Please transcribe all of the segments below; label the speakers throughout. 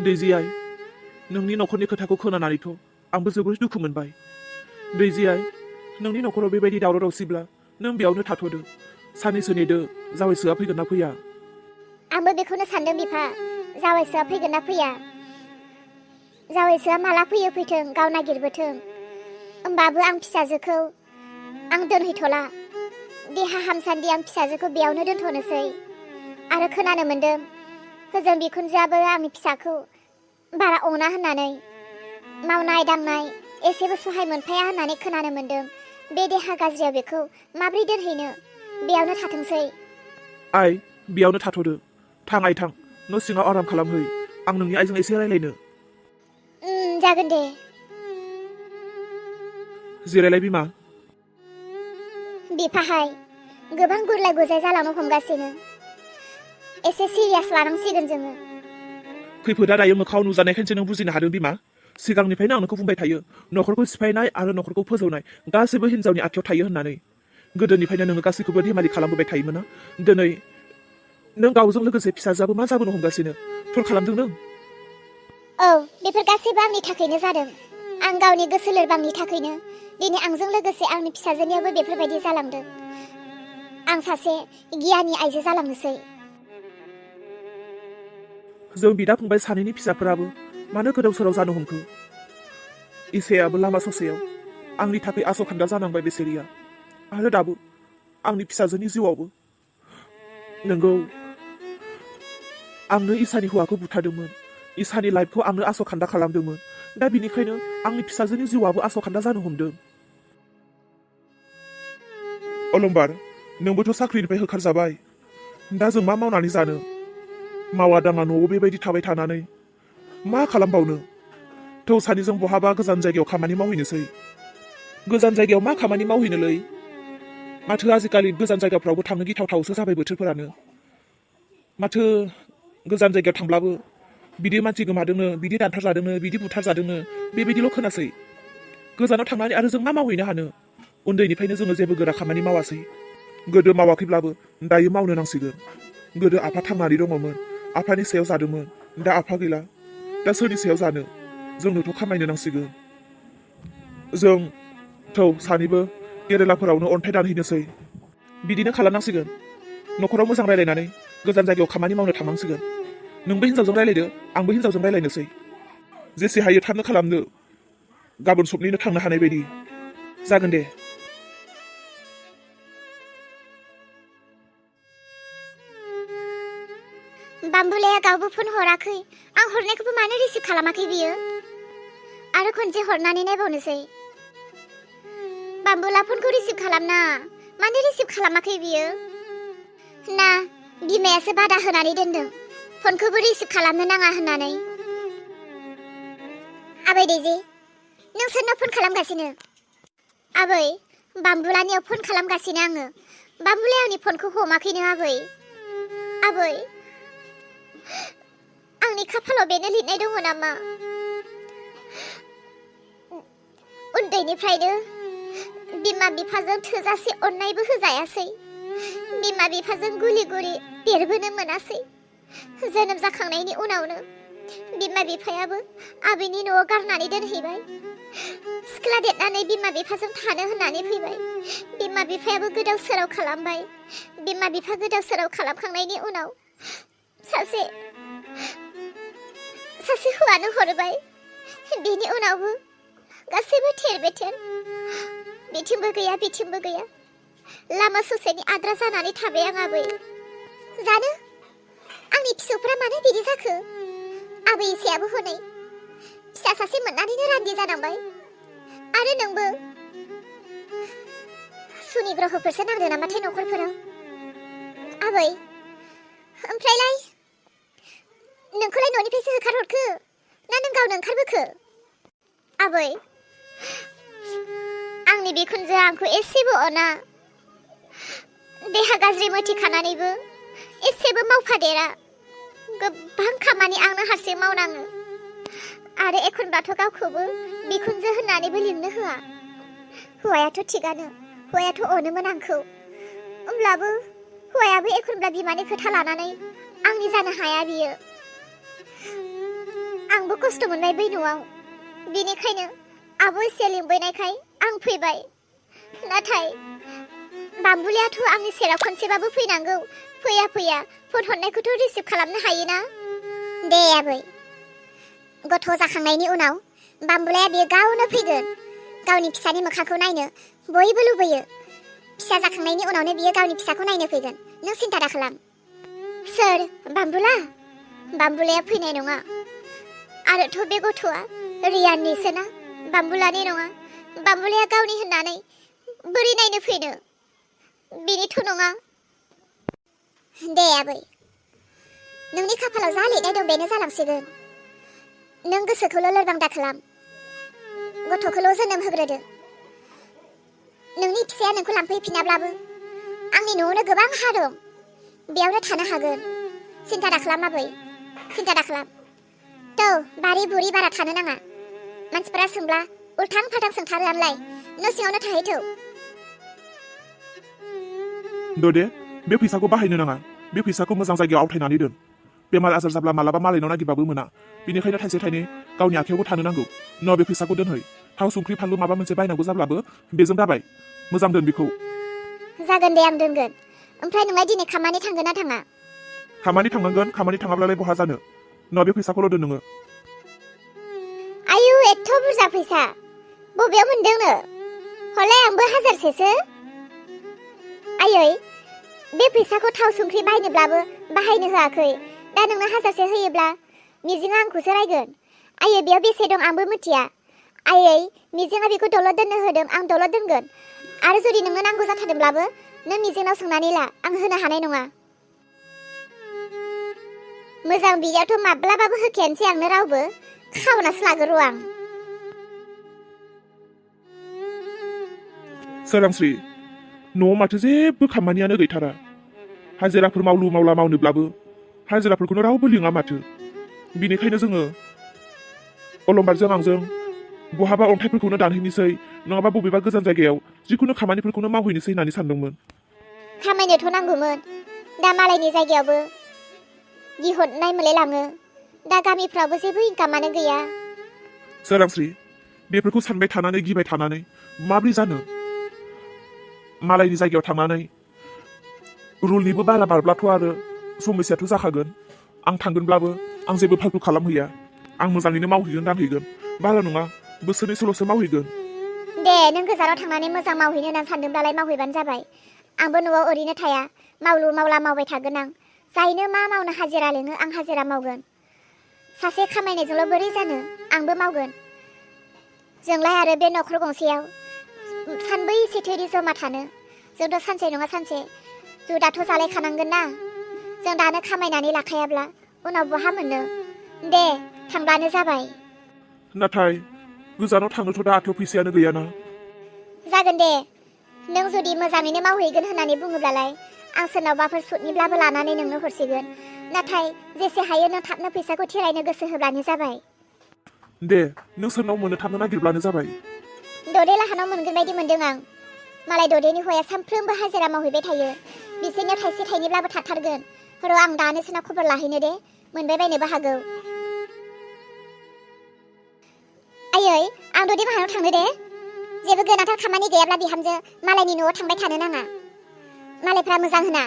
Speaker 1: दैजि आइ नोंनि नखरनि खोथाखौ खोनानानैथ' आंबो जोबोर दुखु मोनबाय। दैजि आइ नोंनि नखराव बेबायदि दावराव दावसिब्ला नों बेयावनो थाथ'दो, साननैसो नेदो जावैसोआ फैगोन ना फैया।
Speaker 2: आंबो बेखौनो सानदों बिफा, जावैसोआ फैगोन ना फैया। जावैसोआ माला फैयो फैथों, गाव नागिरबोथों। होमबाबो आं फिसाजोखौ आं दोनहैथ'ला। देहा हामसान्दि आं फिसाजोखौ बेयावनो दोनथ'नोसै। आरो खोनानो मोन्दों होजों बिखुनजोआबो आंनि फिसाखौ बारा अना होननानै, मावनाय दांनाय एसेबो सहाय मोनफाया होननानै खोनानो मोन्दों। बे देहा गाज्रियाव बेखौ माब्रै दोनहैनो, बेयावनो थाथोंसै।
Speaker 1: आइ बेयावनो थाथ'दो, थां आइ थां, न' सिङाव आराम खालामहै, आं नोंनि आइजों एसे रायलायनो।
Speaker 2: जागोन दे।
Speaker 1: जिरायलाय बिमा।
Speaker 2: बिफाहाय गोबां गुरलाय गुजाय जालांनो हमगासिनो, एसे सिरियास लानांसिगोन जोङो।
Speaker 1: खैफोदा दायो मोखाङाव नुजानायखायसो नों बुजिनो हादों बिमा। सिगांनिफ्रायनो आं नोंखौ बुंबाय थायो, नखरखौ सिफायनाय आरो नखरखौ फोजौनाय गासैबो हिनजावनि आखायाव थायो होननानै। गोदोनिफ्रायनो नोङो गासैखौबो धेमालि खालामबोबाय थायोमोन ना। दिनै नों गावजों लोगोसे फिसाजोआबो मा जाबोनो हमगासिनो, थल खालामदों नों।
Speaker 2: औ, बेफोर गासैबो आंनि थाखायनो जादों। आं गावनि गोसो लोरबांनि थाखायनो दिनै आंजों लोगोसे आंनि फिसाजोनियावबो बेफोरबायदि जालांदों। आं सासे गियानि आइजो जालांनोसै।
Speaker 1: जों बिदा फंबाय सानैनि फिसाफोराबो मानो गोदाव सोराव जानो हमखो। इसायाबो लामा ससेयाव आंनि थाखाय आसखान्दा जानांबाय बेसेरिया, आरो दाबो आंनि फिसाजोनि जिउआवबो। नोंगौ आंनो इसानि हौवाखौ बुथारदोंमोन, इसानि लाइफखौ आंनो आसखान्दा खालामदोंमोन। दा बिनिखायनो आंनि फिसाजोनि जिउआबो आसखान्दा जानो हमदों। अलंबार नोंबोथ' साख्रिनिफ्राय होखारजाबाय, दा जों मा मावनानै जानो? मावा दाङा न'आव बेबायदि थाबाय थानानै मा खालामबावनो? थौ सानैजों बहाबा गोजान जायगायाव खामानि मावहैनोसै। गोजान जायगायाव मा खामानि मावहैनोलै? माथो आजिखालि गोजान जायगाफ्रावबो थांनो गिथावथावसो जाबाय बोथोरफोरानो। माथो गोजान जायगायाव थांब्लाबो बिदि मानसि गोमादोंनो, बिदि दानथार जादोंनो, बिदि बुथार जादोंनो, बेबायदिल' खोनासै। गोजानाव थांनानै आरो जों मा मावहैनो हानो? उन्दैनिफ्रायनो जोङो जेबो गोरा खामानि मावासै। गोदो मावाखैब्लाबो दायो मावनो नांसिगोन। गोदो आफा थांनानै दङमोन, आफानि सायाव जादोंमोन, दा आफा गैला, दा सोरनि सायाव जानो? जोंनोथ' खामायनो नांसिगोन। जों थौ सानैबो केरेलाफोरावनो अन्थाइ दानहैनोसै। बिदिनो खालामनांसिगोन। नखराव मोजां रायलायनानै गोजान जायगायाव खामानि मावनो थांनांसिगोन। नोंबो हिनजावजों रायलायदो, आंबो हिनजावजों रायलायनोसै। जेसे हायो थाबनो खालामदो, गाबोन सबनिनो थांनो हानाय बायदि। जागोन दे।
Speaker 2: बाम्बुलाया गावबो फन हराखै, आं हरनायखौबो मानो रिसिभ खालामाखै बियो? आरो खनसे हरनानै नायबावनोसै। बाम्बुला फनखौ रिसिभ खालामना, मानो रिसिभ खालामाखै बियो? ना बिमायासो बादा होनानै दोनदों, फनखौबो रिसिभ खालामनो नाङा होननानै। आबै दैजि, नों सोरनाव फन खालामगासिनो? आबै, बाम्बुलानियाव फन खालामगासिनो आङो। बाम्बुलाया आंनि फनखौ हमाखैनो आबै। आबै, आंनि खाफालाव बेनो लिरनाय दङ नामा? उन्दैनिफ्रायनो बिमा बिफाजों थोजासे अननायबो होजायासै, बिमा बिफाजों गुलि गुलि देरबोनो मोनासै। जोनोम जाखांनायनि उनावनो बिमा बिफायाबो आबैनि न'आव गारनानै दोनहैबाय। सिख्ला देरनानै बिमा बिफाजों थानो होननानै फैबाय। बिमा बिफायाबो गोदाव सोराव खालामबाय। बिमा बिफा गोदाव सोराव खालामखांनायनि उनाव सासे हौवानो हरबाय। बेनि उनावबो गासैबो थेर बेथेर, बिथिंबो गैया बिथिंबो गैया। लामा ससेनि आद्रा जानानै थाबाय आं आबै। जानो आंनि फिसौफ्रा मानो बिदि जाखो? आबै इसायाबो हनै फिसा सासे मोननानैनो रान्दि जानांबाय। आरो नोंबो सुनि ग्रहफोरसो नांदों नामाथाय नखरफोराव? आबै, ओमफ्रायलाय नोंखौलाय न'निफ्रायसो होखारहरखो ना नों गावनो ओंखारबोखो? आबै, आंनि बिखुनजोआ आंखौ एसेबो अना। देहा गाज्रि मोथिखानानैबो एसेबो मावफादेरा। गोबां खामानि आंनो हारसिं मावनाङो। आरो एखनबाथ' गावखौबो बिखुनजो होननानैबो लिंनो होआ। हौवायाथ' थिगानो, हौवायाथ' अनोमोन आंखौ। होमब्लाबो हौवायाबो एखनब्ला बिमानि खोथा लानानै आंनि जानो हाया बियो। आंबो खस्थ' मोनबाय बै न'आव बेनिखायनो आब' एसे लिंबोनायखाय आं फैबाय नाथाय बाम्बुलियाथ' आंनि सेराव खनसेबाबो फैनांगौ फैया फन हरनायखौथ' रिसिभ खालामनो हायोना दे आबै गथ' जाखांनायनि उनाव बाम्बुलाया बियो गावनो फैगोन गावनि फिसानि मोखांखौ नायनो बयबो लुबैयो फिसा जाखांनायनि उनावनो बियो गावनि फिसाखौ नायनो फैगोन नों सिन्था दाखालाम सोर बाम्बुलाया फैनाय नङा आरोथ' बे गथ'आ रियाननिसोना बाम्बुलानि नङा बाम्बुलाया गावनि होननानै बोरै नायनो फैनो बेनिथ' नङा दे आबै नोंनि खाफालाव जा लिरनाय दं बेनो जालांसिगोन नों गोसोखौल' लोरबां दाखालाम गथ'खौल' जोनोम होग्रोदो नोंनि फिसाया नोंखौ लांफैफिनाब्लाबो आंनि न'आवनो गोबां हा दं बेयावनो थानो हागोन सिन्था दाखालाम आबै सिन्था दाखालाम थ' बारि बुरि बारा थानो नाङा मानसिफोरा सोंब्ला उल्थां फाल्थां सोंथारोआनलाय न' सिङावनो थाहैथौ
Speaker 1: दे बे फैसाखौ बाहायनो नाङा बे फैसाखौ मोजां जायगायाव आवथायनानै दोन बेमार आजार जाब्ला मालाबा मालायनाव नागिरबाबो मोना बेनिखायनो थाइसे थाइनै गावनि आखायावबो थानो नांगौ न' बे फैसाखौ दोनहै थाव संख्रि फानलु माबा मोनसे बायनांगौ जाब्लाबो बेजों दाबाय मोजां दोन बेखौ
Speaker 2: जागोन दे आं दोनगोन ओमफ्राय नोंलाय दिनै खामानि थांगोन ना थाङा
Speaker 1: खामानि थांनांगोन खामानि थाङाब्लालाय बहा जानो न' बे फैसाखौल' दोन नोङो
Speaker 2: आयु एथ' बुरजा फैसा बबेयाव मोनदोंनो हरलाय आंबो हाजारसेसो आयै बे फैसाखौ थाव संख्रि बायनोब्लाबो बाहायनो होआखै दा नोंनो हाजारसे होयोब्ला मिजिङा आंखौसो रायगोन आयै बेयाव बेसे दं आंबो मिथिया आयै मिजिङा बेखौ दलद दोननो होदों आं दलद दोनगोन आरो जुदि नोंनो नांगौ जाथारदोंब्लाबो नों मिजिंनाव सोंनानै ला आं होनो हानाय नङा मोजां बिदियावथ' माब्लाबाबो होखायानोसै आंनो रावबो खावनासो लागोन र' आं
Speaker 1: सोरांस्रि न'आव माथो जेबो खामानियानो गैथारा हाजिराफोर मावलु मावला मावनोब्लाबो हाजिराफोरखौनो रावबो लिङा माथो बिनिखायनो जोङो अलंबारजों आंजों बहाबा अन्थाइफोरखौनो दानहैनोसै नङाबा बबेबा गोजान जायगायाव जिखुनु खामानिफोरखौनो मावहैनोसै होननानै सानदोंमोन
Speaker 2: खामायनोथ' नांगौमोन दा मालायनि जायगायावबो गिहरनाय मोनलायलाङो दा गामिफ्रावबो जेबो इनकामानो गैया
Speaker 1: सोरांस्रि बेफोरखौ सानबाय थानानै गिबाय थानानै माब्रै जानो मालायनि जायगायाव थांनानै रुलनिबो बारा बारब्लाथ' आरो समस्याथ' जाखागोन आं थांगोनब्लाबो आं जेबो फाल्तु खालामहैया आं मोजाङैनो मावहैगोन दांहैगोन बारा नङा बोसोरनैसोल'सो मावहैगोन
Speaker 2: दे नों गोजानाव थांनानै मोजां मावहैनो होननानै सानदोंब्लालाय मावहैबानो जाबाय आंबो न'आव ओरैनो थाया मावलु मावला मावबाय थागोन आं जायनो मा मावनो हाजिरा लिङो आं हाजिरा मावगोन सासे खामायनायजोंल' बोरै जानो आंबो मावगोन जोंलाय आरो बे न'खर गंसेयाव सानबैसे थोरि जमा थानो जोंथ' सानसे नङा सानसे जुदाथ' जालायखानांगोन ना जों दानो खामायनानै लाखायाब्ला उनाव बहा मोननो दे थांब्लानो जाबाय
Speaker 1: नाथाय गोजानाव थांनोथ' दाथ' फैसायानो गैयाना
Speaker 2: जागोन दे नों जुदि मोजाङैनो मावहैगोन होननानै बुङोब्लालाय आं सोरनावबाफोर सुदनिब्लाबो लानानै नोंनो हरसिगोन नाथाय जेसे हायो नों थाबनो फैसाखौ थिरायनो गोसो होब्लानो जाबाय
Speaker 1: दे नों सोरनाव मोननो थाबनो नागिरब्लानो जाबाय
Speaker 2: ददे लाहानाव मोनगोन बायदि मोनदों आं मालाय ददेनि हौवाया सानफ्रोमबो हाजिरा मावहैबाय थायो बिसोरनियाव थाइसे थाइनैब्लाबो थाथारगोन र' आं दानो सोरनाव खबर लाहैनो दे मोनबाय बायनोबो हागौ आयै आं ददे बाहानाव थांनो दे जेबो गोनांथार खामानि गैयाब्ला बिहामजो मालायनि न'आव थांबाय थानो नाङा मालायफ्रा मोजां होना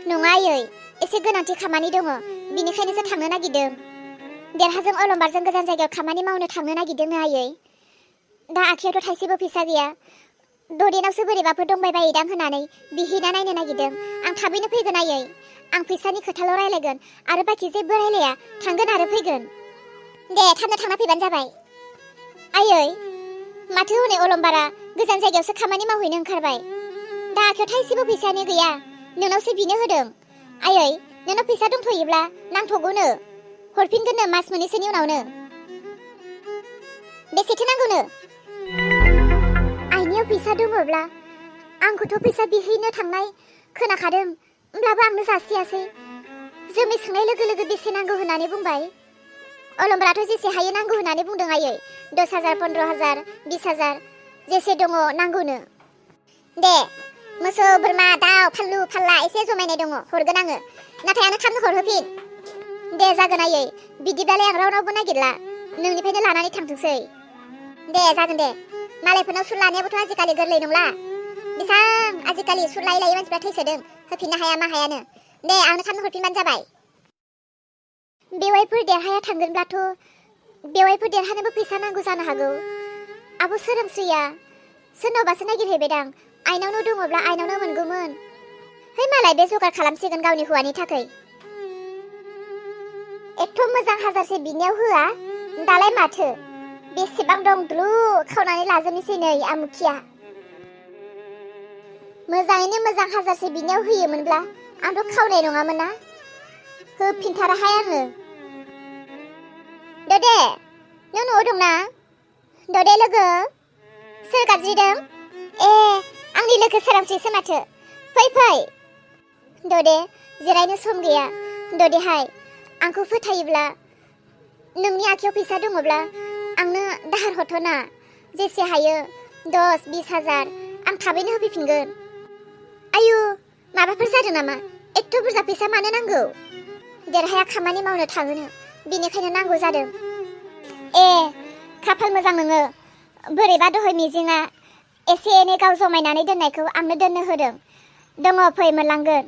Speaker 2: नङा आयै एसे गोनांथि खामानि दङ बिनिखायनोसो थांनो नागिरदों देरहाजों अलंबारजों गोजान जायगायाव खामानि मावनो थांनो नागिरदोंनो आयै दा आखायावथ' थाइसेबो फैसा गैया ददेनावसो बोरैबाफोर दंबाय बायोदां होननानै बिहैना नायनो नागिरदों आं थाबैनो फैगोन आयै आं फैसानि खोथाल' रायलायगोन आरो बाखि जेबो रायलाया थांगोन आरो फैगोन दे थाबनो थांना फैबानो जाबाय आयै माथो हनै अलंबारा गोजान जायगायावसो खामानि मावहैनो ओंखारबाय दा आखायाव थाइसेबो फैसायानो गैया नोंनावसो बिनो होदों आयै नोंनाव फैसा दंथ'योब्ला नांथ'गौनो हरफिनगोननो मास मोननैसोनि उनावनो बेसेथो नांगौनो आइनियाव फैसा दङब्ला आंखौथ' फैसा बिहैनो थांनाय खोनाखादों होमब्लाबो आंनो जासियासै जोमै सोंनाय लोगो लोगो बेसे नांगौ होननानै बुंबाय अलंबाराथ' जेसे हायो नांगौ होननानै बुंदों आयै 10,000 15,000 20,000 जेसे दङ नांगौनो दे मोसौ बोरमा दाउ फानलु फाल्ला एसे जमायनाय दङ हरगोन आङो नाथाय आंनो थाबनो हरहोफिन दे जागोन आयै, बिदिब्लालाय आं रावनावबो नागिरला, नोंनिफ्रायनो लानानै थांथोंसै। दे जागोन दे, मालायफोरनाव सुद लानायाबोथ' आजिखालि गोरलै नंला। बेसां आजिखालि सुद लायै लायै मानसिफ्रा थैसोदों, होफिननो हाया मा हायानो। दे आंनो थाबनो हरफिनबानो जाबाय। बेवाइफोर देरहाया थांगोनब्लाथ' बेवाइफोर देरहानोबो फैसा नांगौ जानो हागौ। आब' सोरांस्रिया सोरनावबासो नागिरहैबायदां, आइनावनो दङब्ला आइनावनो मोनगौमोन। है मालाय बे जगार खालामसिगोन गावनि हौवानि थाखाय। एथ' मोजां हाजारसे बिनायाव होआ, दालाय माथो बेसेबां दं द्रु खावनानै लाजोबनोसै नै आमुखिया। मोजाङैनो मोजां हाजारसे बिनायाव होयोमोनब्ला आंथ' खावनाय नङामोन ना। होफिनथाराहाय आङो। ददे, नों न'आव दंना? ददे लोगो, सोर गाबज्रिदों? ए, आंनि लोगो सोरांस्रिसो माथो। फै फै। ददे, जिरायनो सम गैया। ददेहाय, आंखौ फोथायोब्ला, नोंनि आखायाव फैसा दङब्ला आंनो दाहार हरथ'ना। जेसे हायो 10-20 हाजार आं थाबैनो होफैफिनगोन। आयु, माबाफोर जादों नामा? एथ' बुरजा फैसा मानो नांगौ? देरहाया खामानि मावनो थाङोनो, बेनिखायनो नांगौ जादों। ए, खाफाल मोजां नोङो। बोरैबा दहाय मिजिङा एसे एनै गाव जमायनानै दोननायखौ आंनो दोननो होदों। दङ फै मोनलांगोन।